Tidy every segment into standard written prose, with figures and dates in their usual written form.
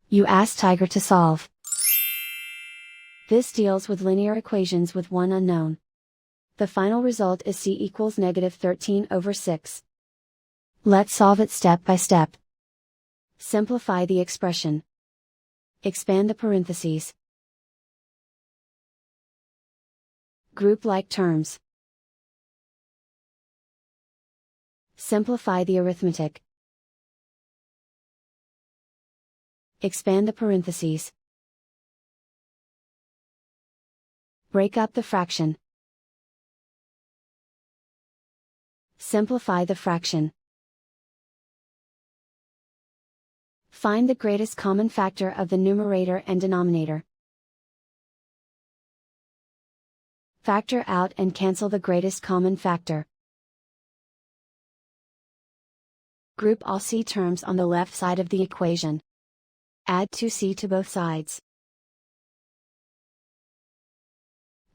You ask Tiger to solve. This deals with linear equations with one unknown. The final result is c equals -13/6. Let's solve it step by step. Simplify the expression. Expand the parentheses. Group like terms. Simplify the arithmetic. Expand the parentheses. Break up the fraction. Simplify the fraction. Find the greatest common factor of the numerator and denominator. Factor out and cancel the greatest common factor. Group all c terms on the left side of the equation. Add 2c to both sides.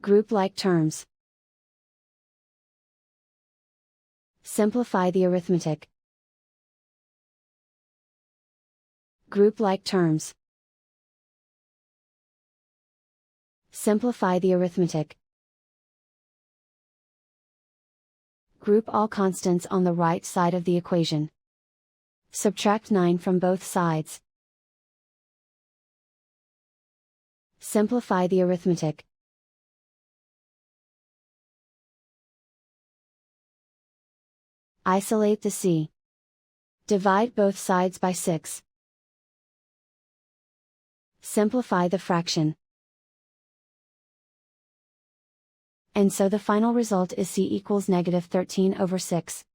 Group like terms. Simplify the arithmetic. Group like terms. Simplify the arithmetic. Group all constants on the right side of the equation. Subtract 9 from both sides. Simplify the arithmetic. Isolate the c. Divide both sides by 6. Simplify the fraction. And so the final result is c equals -13/6.